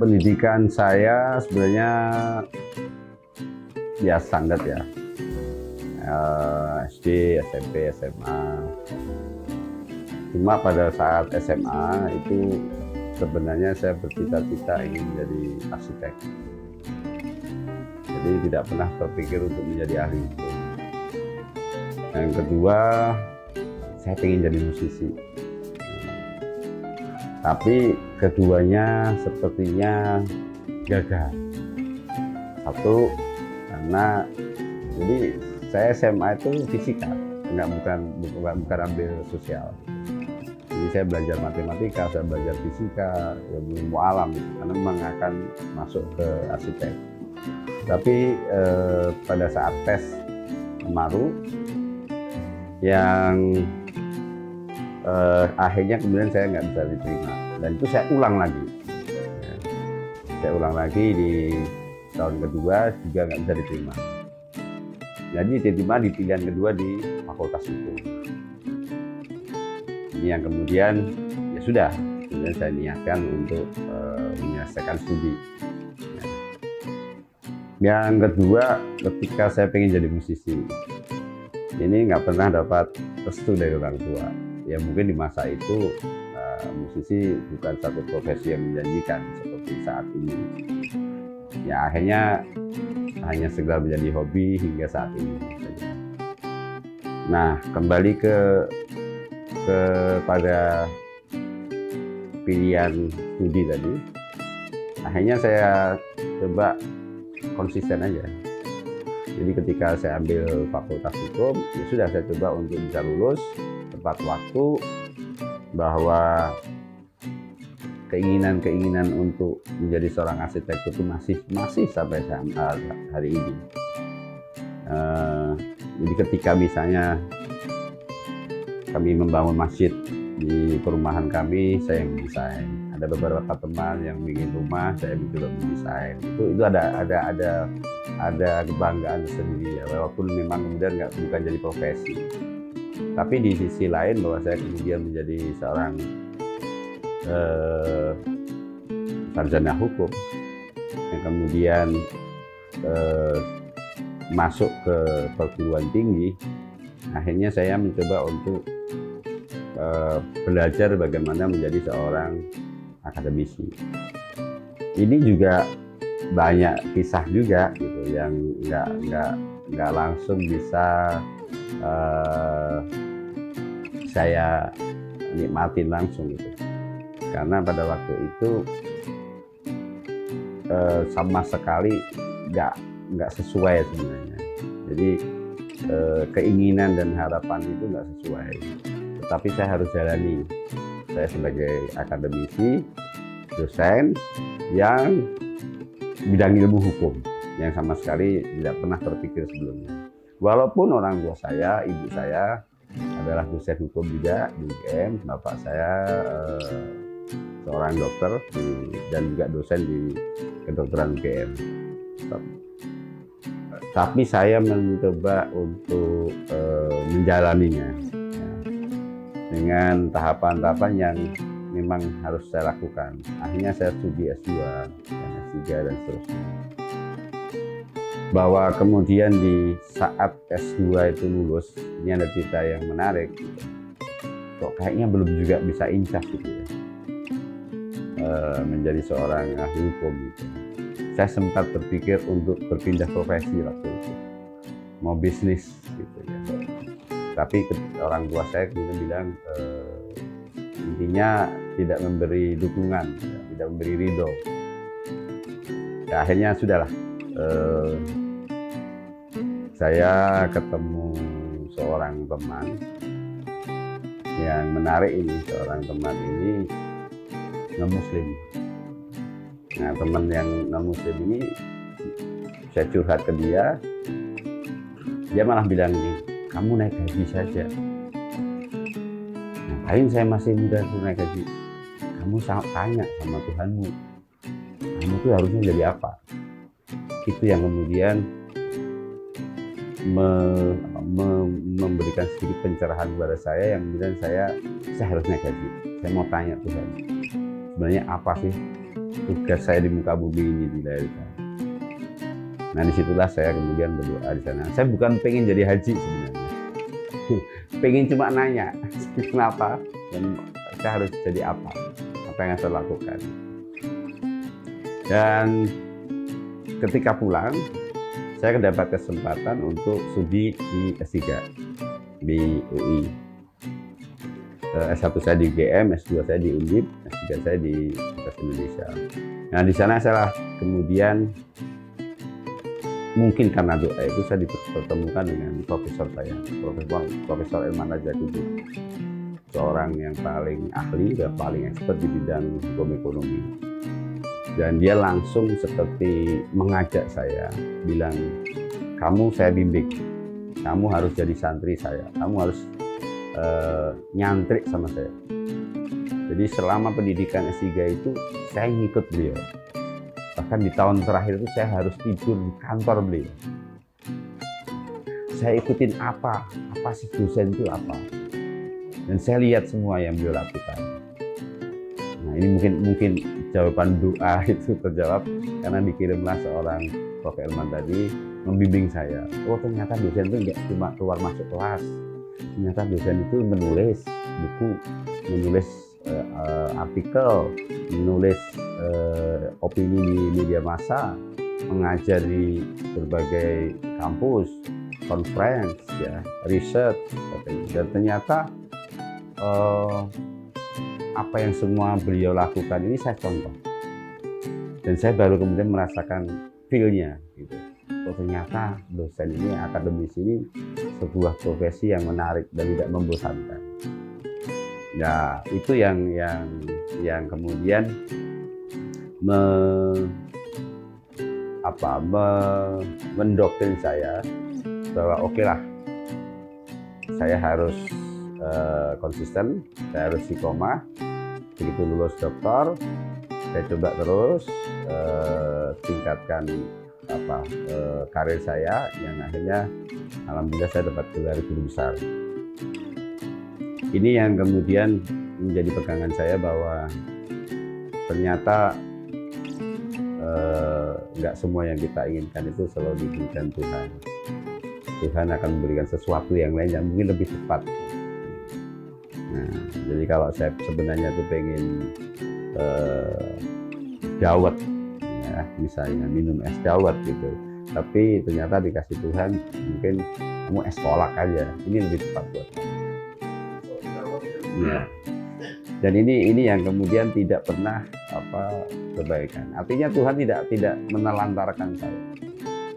pendidikan saya sebenarnya ya standar ya, SD, SMP, SMA. Cuma pada saat SMA itu sebenarnya saya bercita-cita ingin menjadi arsitek. Jadi tidak pernah terpikir untuk menjadi ahli hukum. Yang kedua, saya ingin jadi musisi. Tapi keduanya sepertinya gagal. Satu, karena jadi saya SMA itu fisika, bukan ambil sosial. Jadi saya belajar matematika, saya belajar fisika, ilmu alam, karena memang akan masuk ke arsitek. Tapi pada saat tes Maru yang akhirnya kemudian saya nggak bisa diterima, dan itu saya ulang lagi. Saya ulang lagi di tahun kedua juga nggak bisa diterima. Jadi diterima di pilihan kedua di Fakultas Hukum. Ini yang kemudian ya sudah, kemudian saya niatkan untuk menyelesaikan studi. Yang kedua, ketika saya pengen jadi musisi, ini nggak pernah dapat restu dari orang tua. Ya mungkin di masa itu musisi bukan satu profesi yang menjanjikan seperti saat ini. Ya akhirnya hanya sekedar menjadi hobi hingga saat ini saja. Nah, kembali kepada pilihan studi tadi, akhirnya saya coba konsisten aja. Jadi ketika saya ambil Fakultas Hukum, ya sudah, saya coba untuk bisa lulus tepat waktu, bahwa keinginan untuk menjadi seorang arsitek itu masih sampai hari ini. Jadi ketika misalnya kami membangun masjid di perumahan kami, saya yang mendesain. Ada beberapa teman yang bikin rumah, saya juga mendesain. Itu ada kebanggaan sendiri ya, walaupun memang kemudian bukan jadi profesi. Tapi di sisi lain, bahwa saya kemudian menjadi seorang sarjana hukum yang kemudian masuk ke perguruan tinggi, akhirnya saya mencoba untuk belajar bagaimana menjadi seorang akademisi. Ini juga banyak kisah juga gitu, yang nggak langsung bisa saya nikmatin langsung gitu, karena pada waktu itu sama sekali nggak sesuai sebenarnya. Jadi keinginan dan harapan itu nggak sesuai, tetapi saya harus jalani. Saya sebagai akademisi, dosen yang bidang ilmu hukum, yang sama sekali tidak pernah terpikir sebelumnya. Walaupun orang tua saya, ibu saya adalah dosen hukum juga di UGM, bapak saya seorang dokter dan juga dosen di kedokteran UGM. Tapi saya mencoba untuk menjalaninya ya, dengan tahapan-tahapan yang memang harus saya lakukan. Akhirnya saya studi S2 dan S3 dan seterusnya. Bahwa kemudian di saat S2 itu lulus, ini ada cerita yang menarik. Kok kayaknya belum juga bisa incas gitu ya, menjadi seorang ahli hukum gitu. Saya sempat berpikir untuk berpindah profesi waktu itu, mau bisnis gitu ya. Tapi orang tua saya kemudian bilang intinya tidak memberi dukungan, tidak memberi ridho. Ya, akhirnya sudahlah. Saya ketemu seorang teman yang menarik ini. Seorang teman ini non-muslim. Nah, teman yang non-muslim ini, saya curhat ke dia, dia malah bilang ini, kamu naik gaji saja. Ngapain saya masih muda tuh naik gaji? Kamu tanya sama Tuhanmu, kamu tuh harusnya jadi apa? Itu yang kemudian memberikan sedikit pencerahan kepada saya, yang kemudian saya harus naik gaji. Saya mau tanya Tuhan, sebenarnya apa sih tugas saya di muka bumi ini dilahirkan. Nah disitulah saya kemudian berdoa di sana. Saya bukan pengen jadi haji sebenarnya, pengen cuma nanya kenapa dan saya harus jadi apa yang saya lakukan. Dan ketika pulang, saya mendapat kesempatan untuk studi di S3 di UI. S1 saya di UGM, S2 saya di Undip, S3 saya di Universitas Indonesia. Nah di sana saya kemudian mungkin karena doa itu saya dipertemukan dengan profesor saya, Profesor Elman Rajakudu, seorang yang paling ahli dan paling expert di bidang hukum ekonomi. Dan dia langsung seperti mengajak saya, bilang, kamu saya bimbing, kamu harus jadi santri saya, kamu harus nyantrik sama saya. Jadi selama pendidikan S3 itu saya ngikut beliau. Bahkan di tahun terakhir itu saya harus tidur di kantor beliau. Saya ikutin apa sih dosen itu apa. Dan saya lihat semua yang beliau lakukan. Nah ini mungkin jawaban doa itu terjawab karena dikirimlah seorang Prof. Elman tadi membimbing saya. Oh ternyata dosen itu nggak cuma keluar masuk kelas. Ternyata dosen itu menulis buku, menulis artikel, menulis opini di media massa, mengajar di berbagai kampus, conference, ya, research, dan ternyata apa yang semua beliau lakukan ini saya contoh, dan saya baru kemudian merasakan feel-nya, gitu. Oh, ternyata dosen ini, akademis ini sebuah profesi yang menarik dan tidak membosankan. Nah, itu yang kemudian mendoktrin saya bahwa oke lah, saya harus konsisten, saya harus istiqomah. Begitu lulus doktor, saya coba terus tingkatkan karir saya, yang akhirnya alhamdulillah saya dapat gelar guru besar. Ini yang kemudian menjadi pegangan saya bahwa ternyata nggak semua yang kita inginkan itu selalu diberikan Tuhan. Tuhan akan memberikan sesuatu yang lain yang mungkin lebih tepat. Nah, jadi kalau saya sebenarnya tuh pengen dawet, ya, misalnya minum es dawet gitu, tapi ternyata dikasih Tuhan mungkin kamu es kolak aja, ini lebih tepat buat kamu. Ya. Dan ini yang kemudian tidak pernah kebaikan. Artinya Tuhan tidak menelantarkan saya,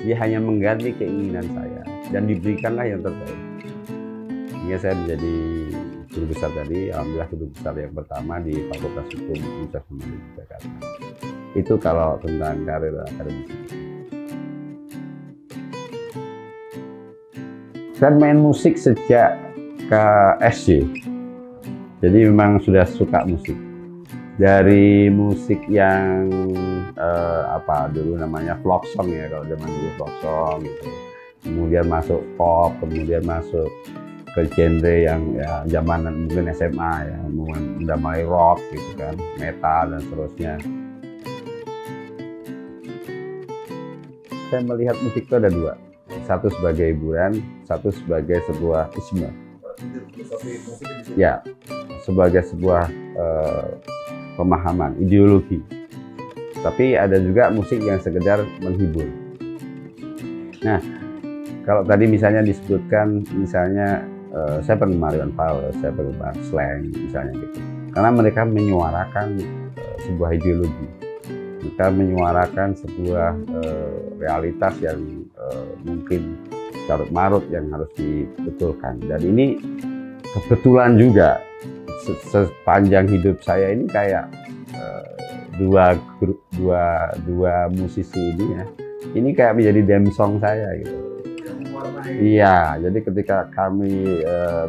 Dia hanya mengganti keinginan saya dan diberikanlah yang terbaik. Hingga saya menjadi guru besar tadi, alhamdulillah guru besar yang pertama di Fakultas Hukum Universitas Indonesia Jakarta. Itu kalau tentang karir akademis. Saya main musik sejak ke SD, jadi memang sudah suka musik. Dari musik yang dulu namanya folk song ya, kalau zaman dulu folk song gitu. Kemudian masuk pop, kemudian masuk ke genre yang ya zaman mungkin SMA ya, udah mulai rock gitu kan, metal dan seterusnya. Saya melihat musik itu ada dua, satu sebagai hiburan, satu sebagai sebuah isme. Ya, sebagai sebuah pemahaman, ideologi. Tapi ada juga musik yang sekedar menghibur. Nah, kalau tadi misalnya disebutkan, misalnya saya penggemar Iwan Fals, saya penggemar slang misalnya gitu. Karena mereka menyuarakan sebuah ideologi. Mereka menyuarakan sebuah realitas yang mungkin carut marut yang harus dibetulkan. Dan ini kebetulan juga sepanjang hidup saya ini kayak dua musisi ini ya, ini kayak menjadi theme song saya gitu. Iya, jadi ketika kami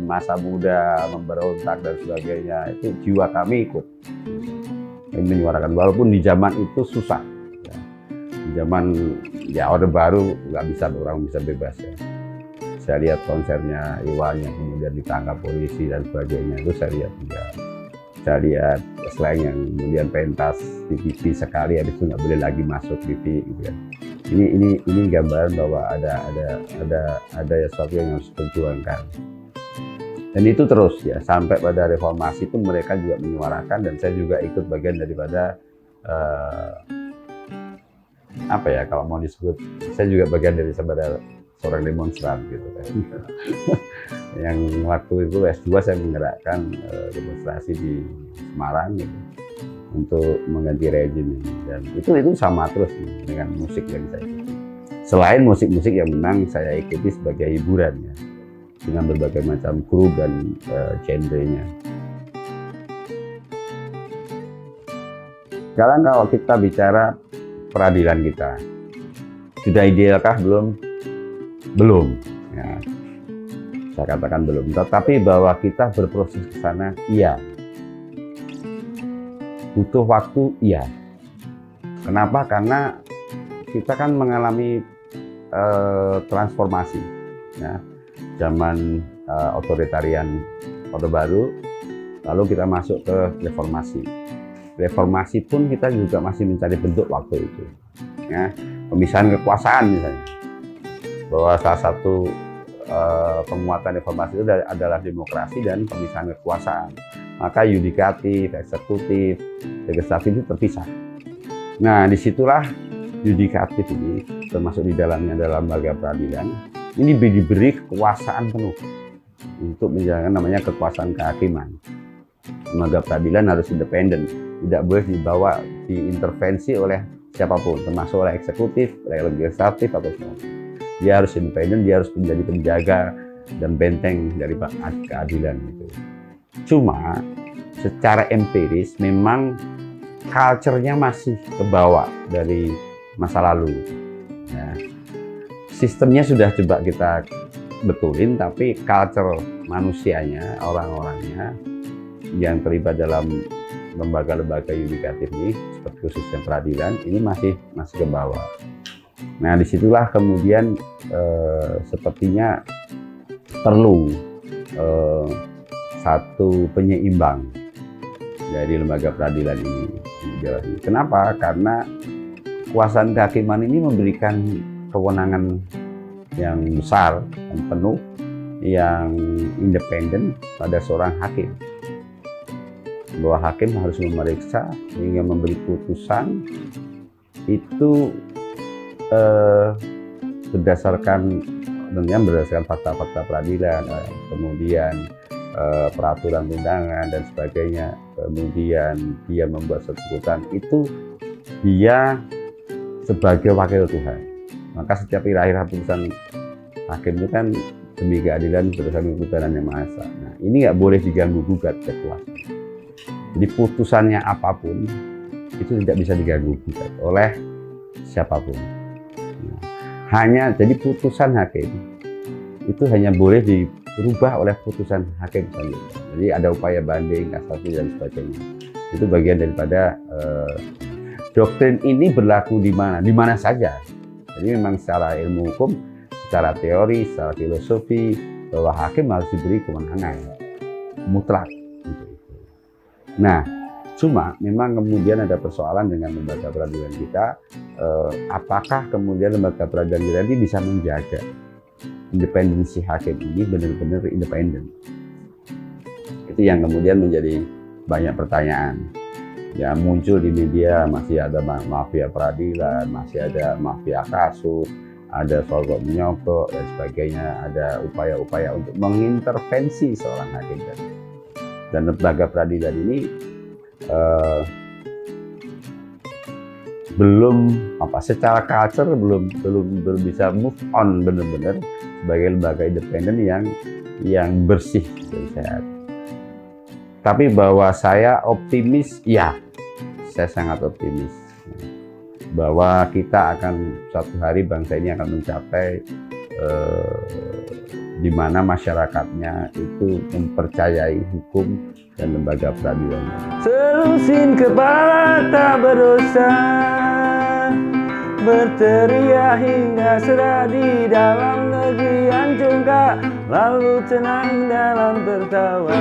masa muda memberontak dan sebagainya, itu jiwa kami ikut menyuarakan, walaupun di zaman itu susah ya. Di zaman ya Orde Baru nggak bisa orang bisa bebas ya. Saya lihat konsernya Iwan yang kemudian ditangkap polisi dan sebagainya, itu saya lihat juga. Saya lihat selain yang kemudian pentas di TV sekali, habis itu nggak boleh lagi masuk TV gitu kan. Ini gambaran bahwa ada sesuatu yang harus diperjuangkan. Dan itu terus ya, sampai pada reformasi pun mereka juga menyuarakan, dan saya juga ikut bagian daripada apa ya, kalau mau disebut, saya juga bagian dari seorang demonstran gitu kan. Yang waktu itu S2 saya menggerakkan demonstrasi di Semarang gitu, untuk mengganti rezim ini. Dan itu sama terus nih, dengan musik yang saya ikuti. Selain musik-musik yang memang saya ikuti sebagai hiburan ya, dengan berbagai macam grup dan genre-nya. Sekarang kalau kita bicara peradilan kita, sudah idealkah? Belum ya, saya katakan belum. Tetapi bahwa kita berproses ke sana, iya. Butuh waktu, iya. Kenapa? Karena kita kan mengalami transformasi ya. Zaman otoritarian Orde Baru, lalu kita masuk ke reformasi. Reformasi pun kita juga masih mencari bentuk waktu itu ya. Pemisahan kekuasaan misalnya, bahwa salah satu penguatan reformasi itu adalah demokrasi dan pemisahan kekuasaan. Maka yudikatif, eksekutif, legislatif itu terpisah. Nah, disitulah yudikatif ini, termasuk di dalamnya dalam lembaga peradilan, ini diberi kekuasaan penuh untuk menjalankan namanya kekuasaan kehakiman. Lembaga peradilan harus independen, tidak boleh diintervensi oleh siapapun, termasuk oleh eksekutif, oleh legislatif atau semua. Dia harus independen, dia harus menjadi penjaga dan benteng dari keadilan gitu. Cuma secara empiris memang culture-nya masih kebawa dari masa lalu ya. Sistemnya sudah coba kita betulin, tapi culture manusianya, orang-orangnya yang terlibat dalam lembaga-lembaga yudikatif ini, seperti khususnya peradilan, ini masih ke bawah. Nah, disitulah kemudian sepertinya perlu satu penyeimbang dari lembaga peradilan ini. Kenapa? Karena kekuasaan kehakiman ini memberikan kewenangan yang besar dan penuh, yang independen pada seorang hakim. Bahwa hakim harus memeriksa hingga memberi putusan itu berdasarkan fakta-fakta peradilan, kemudian peraturan undangan dan sebagainya. Kemudian dia membuat suatu putusan, itu dia sebagai wakil Tuhan. Maka setiap akhir putusan hakim itu kan demi keadilan berdasarkan ketuhanan yang Maha Esa. Nah, ini nggak boleh diganggu gugat kekuasaan. Jadi putusannya apapun itu tidak bisa diganggu gugat oleh siapapun. Nah, hanya jadi putusan hakim itu hanya boleh dirubah oleh putusan hakim selanjutnya. Jadi ada upaya banding, kasasi dan sebagainya. Itu bagian daripada doktrin ini berlaku di mana? Di mana saja. Jadi memang secara ilmu hukum, secara teori, secara filosofi, bahwa hakim harus diberi kewenangan mutlak. Nah, cuma memang kemudian ada persoalan dengan lembaga peradilan kita, apakah kemudian lembaga peradilan kita ini bisa menjaga independensi hakim ini benar-benar independen. Itu yang kemudian menjadi banyak pertanyaan. Ya, muncul di media, masih ada mafia peradilan, masih ada mafia kasus, ada sogok menyogok dan sebagainya, ada upaya-upaya untuk mengintervensi seorang hakim. Dan lembaga peradilan ini secara culture belum bisa move on benar-benar sebagai lembaga independen yang bersih dan sehat. Tapi bahwa saya optimis, ya, saya sangat optimis bahwa kita akan suatu hari bangsa ini akan mencapai di mana masyarakatnya itu mempercayai hukum dan lembaga peradilan. Selusin kepala tak berdosa, berteriak hingga serah di dalam negeri yang congkak, lalu tenang dalam tertawa.